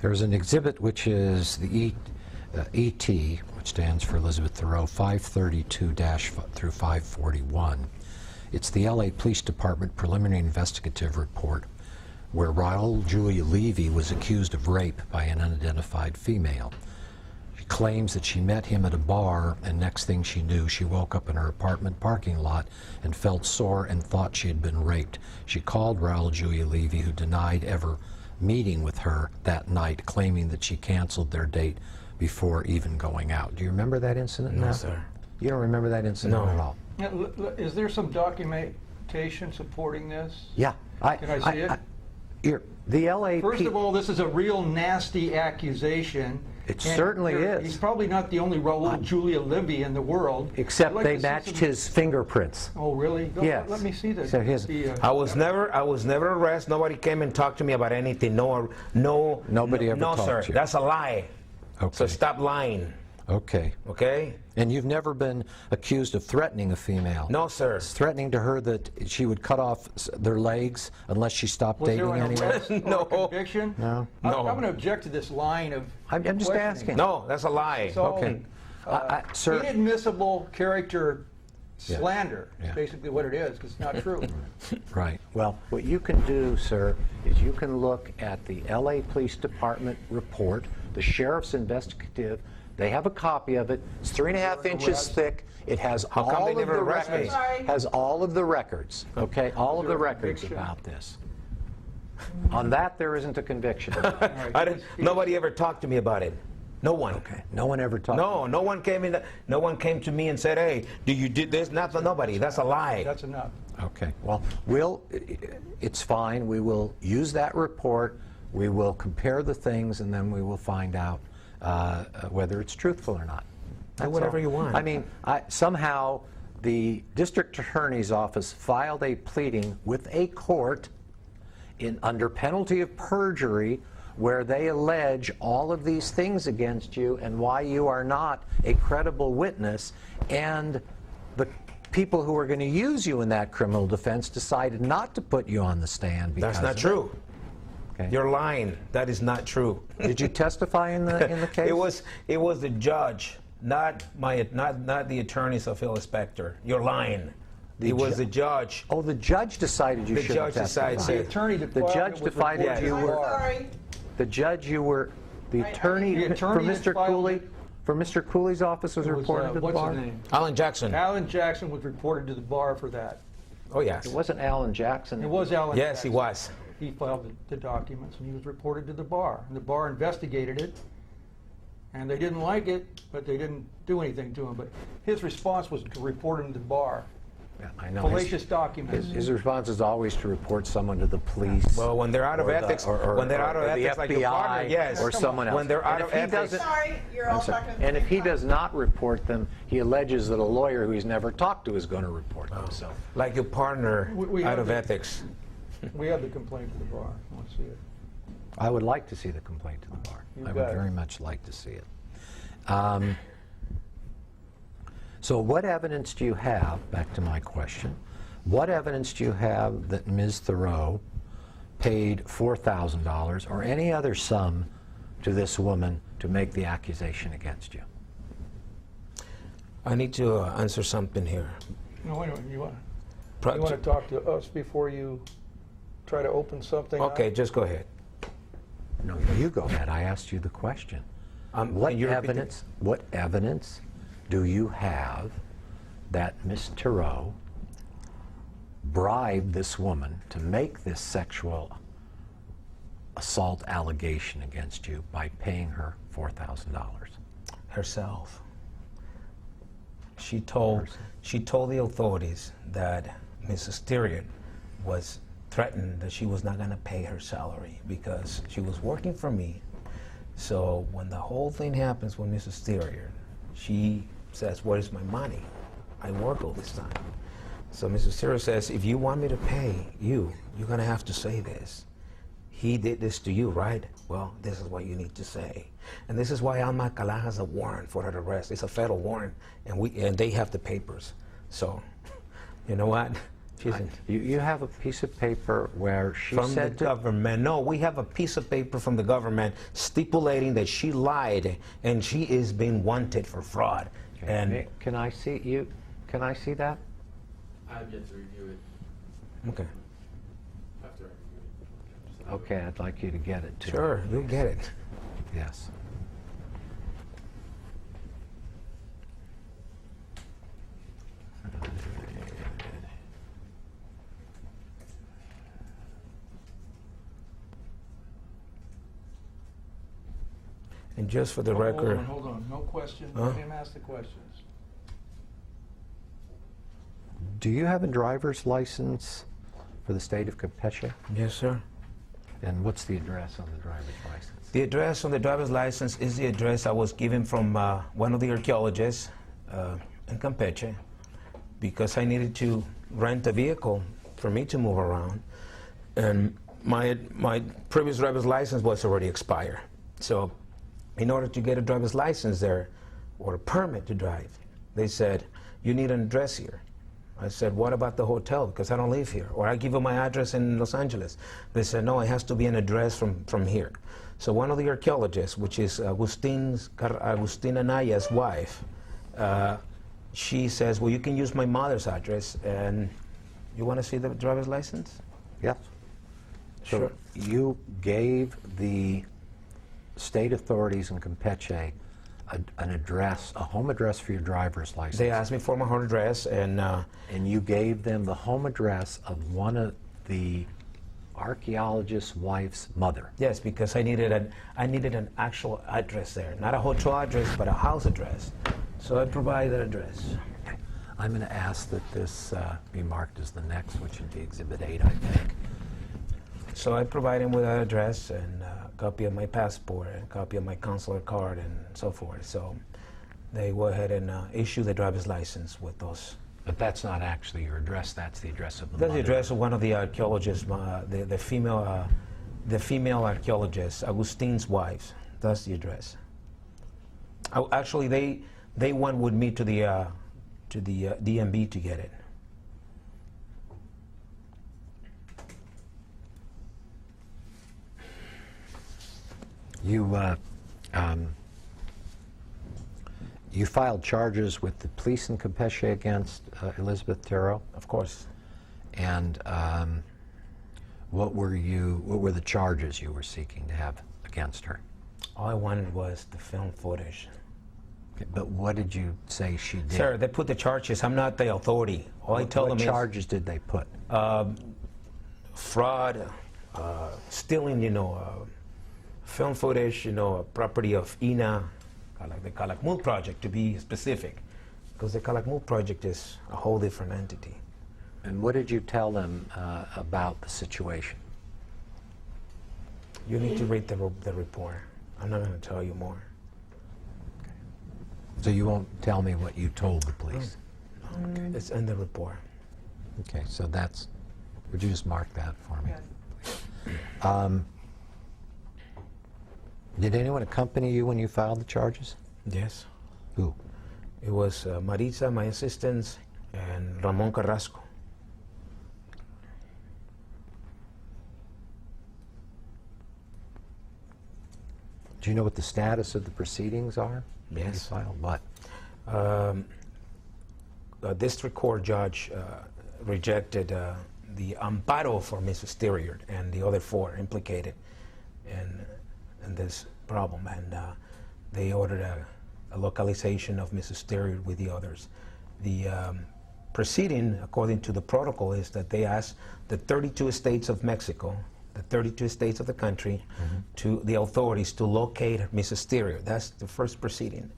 There's an exhibit which is the ET, which stands for Elizabeth Thoreau, 532- through 541. It's the LA Police Department preliminary investigative report where Raul Julia Levy was accused of rape by an unidentified female. She claims that she met him at a bar, and next thing she knew, she woke up in her apartment parking lot and felt sore and thought she had been raped. She called Raul Julia Levy, who denied ever meeting with her that night, claiming that she canceled their date before even going out. Do you remember that incident? No, sir. You don't remember that incident at all? Is there some documentation supporting this? Yeah. Can I see it? The LA. First of all, this is a real nasty accusation. It certainly is. He's probably not the only Raul Julia Levy in the world. Except they matched his fingerprints. Oh, really? Yes. Let me see this. So I was never arrested. Nobody came and talked to me about anything. Nobody ever talked sir. to you. That's a lie. Okay. So stop lying. Okay. Okay? And you've never been accused of threatening a female? No, sir. Threatening to her that she would cut off their legs unless she stopped dating anyone? Was there an arrest or a conviction? No. I'm going to object to this line of I'm just questioning. asking. No, that's a lie. It's all, Okay. Sir. inadmissible character Yeah. slander is Yeah. basically what it is, because it's not true. Right. Well, what you can do, sir, is you can look at the LA Police Department report, the sheriff's investigative. They have a copy of it. It's 3.5 inches thick. It has How come all they of never the arrest me? records. Has all of the records. Okay, all of there the a records conviction? about this. On that, there isn't a conviction. Nobody ever talked to me about it. No one. Okay. No one ever talked. No one came in. No one came to me and said, "Hey, you did this?" Nobody. That's a lie. That's enough. Okay. Well, it's fine. We will use that report. We will compare the things, and then we will find out whether it's truthful or not. Do whatever you want. I mean, somehow the district attorney's office filed a pleading with a court under penalty of perjury, where they allege all of these things against you and why you are not a credible witness, and the people who are going to use you in that criminal defense decided not to put you on the stand because That's not true. Okay. You're lying. That is not true. Did you testify in the case? It was the judge, not the attorney's official inspector. You're lying. It was the judge. Oh, the judge decided you should have testified. decided. The attorney The judge decided Yes. you were. Sorry. The judge you were. The attorney, The attorney for that Mr. filed Cooley. it- For Mr. Cooley's office was It was, reported to the what's bar. his name? Alan Jackson. Alan Jackson was reported to the bar for that. Oh yes. It wasn't Alan Jackson. It was Alan Yes, Jackson. he was. He filed the documents, and he was reported to the bar. And the bar investigated it, and they didn't like it, but they didn't do anything to him. But his response was to report him to the bar. Yeah, I know. Fallacious documents. His response is always to report someone to the police. Well, when they're out of or the- ethics, or when they're out of the ethics, like your partner, FBI, yes, or someone else. When they're out And of if he ethics, doesn't- Sorry, you're all I'm sorry. talking at the And if same he time. does not report them, he alleges that a lawyer who he's never talked to is going to report them. So like your partner We out have of the- ethics. We have the complaint to the bar. Let's see it. I would like to see the complaint to the bar. You I would got it. very much like to see it. So what evidence do you have, back to my question, what evidence do you have that Ms. Thoreau paid $4,000 or any other sum to this woman to make the accusation against you? I need to answer something here. No, wait a minute. You want Pro- to talk to us before you try to open something up? Okay, just go ahead. No, you go ahead. I asked you the question. Can you repeat it? What evidence do you have that Ms. Thoreau bribed this woman to make this sexual assault allegation against you by paying her $4,000? Herself. She told the authorities that Mrs. Styrian was threatened that she was not going to pay her salary because she was working for me. So when the whole thing happens with Mrs. Styrian, she says, "Where's my money? I work all this time." So Mrs. Styrian says, "If you want me to pay you, you're going to have to say this. He did this to you, right? Well, this is what you need to say." And this is why Alma Alcala has a warrant for her arrest. It's a federal warrant, and they have the papers. So, you know what? She's in. You have a piece of paper where she From the said to, government. No, we have a piece of paper from the government stipulating that she lied and she is being wanted for fraud. And can I see you? Can I see that? I've yet to review it okay, after I review it. Okay, I'd like you to get it too. sure, you'll get it. Yes. And just for the record, Hold on, no question. Huh? Let him ask the questions. Do you have a driver's license for the state of Campeche? yes, sir. And what's the address on the driver's license? The address on the driver's license is the address I was given from one of the archaeologists in Campeche because I needed to rent a vehicle for me to move around. And my previous driver's license was already expired. So in order to get a driver's license there or a permit to drive, they said, you need an address here. I said, what about the hotel? Because I don't live here. Or I give them my address in Los Angeles. They said, no, it has to be an address from here. So one of the archaeologists, which is Agustina Anaya's wife, she says, well, you can use my mother's address. And you want to see the driver's license? Yes. So Sure. you gave the state authorities in Campeche an address, a home address for your driver's license. They asked me for my home address, and you gave them the home address of one of the archaeologist's wife's mother. yes, because I needed an actual address there, not a hotel address, but a house address. So I provided that address. Okay. I'm going to ask that this be marked as the next, which would be Exhibit 8, I think. So I provide him with that address and a copy of my passport and a copy of my consular card and so forth. So they go ahead and issue the driver's license with those. But that's not actually your address. That's the address of the That's mother. the address of one of the archaeologists, the female archaeologist, Augustine's wives. That's the address. Actually, they went with me to the DMV to get it. You filed charges with the police in Campeche against Elizabeth Terrell, Of course. and what were the charges you were seeking to have against her? All I wanted was the film footage. Okay, but what did you say she did? Sir, they put the charges. I'm not the authority. All I tell what them charges did they put? is fraud, stealing, film footage, property of INA, the Calakmul project to be specific, because the Calakmul project is a whole different entity. And what did you tell them about the situation? You need to read the report. I'm not going to tell you more. So you won't tell me what you told the police? It's in the report. Okay, so that's, would you just mark that for me? Did anyone accompany you when you filed the charges? Yes. Who? It was Maritza, my assistant, and Ramon Carrasco. Do you know what the status of the proceedings are? Yes. You filed what? A district court judge rejected the amparo for Mrs. Thiriard and the other four implicated in this problem, and they ordered a localization of Mrs. Thiriard with the others. The proceeding, according to the protocol, is that they asked the 32 states of Mexico, the 32 states of the country, to the authorities to locate Mrs. Thiriard. That's the first proceeding.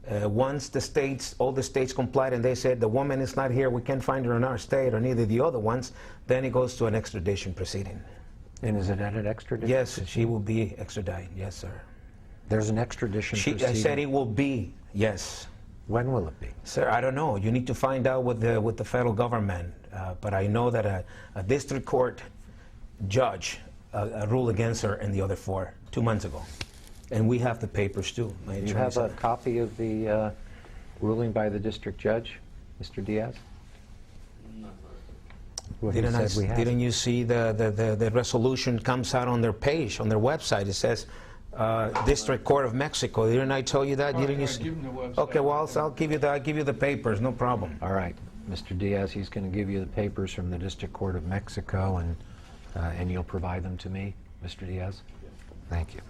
Once all the states complied and they said the woman is not here, we can't find her in our state or neither the other ones, then it goes to an extradition proceeding. And is it at an extradition? Yes, she will be extradited. Yes, sir. There's an extradition I proceeding? said it will be, yes. When will it be? Sir, I don't know. You need to find out with the federal government. But I know that a district court judge ruled against her and the other four 2 months ago. And we have the papers too. My You attorney have a said. copy of the ruling by the district judge, Mr. Diaz? Not Well, he said we have. Didn't you see the resolution comes out on their page, on their website? It says District Court of Mexico. Didn't I tell you that? Didn't you see? Give them the website. Okay, well, I'll give you the papers, no problem. All right, Mr. Diaz, he's going to give you the papers from the District Court of Mexico, and you'll provide them to me, Mr. Diaz? Thank you.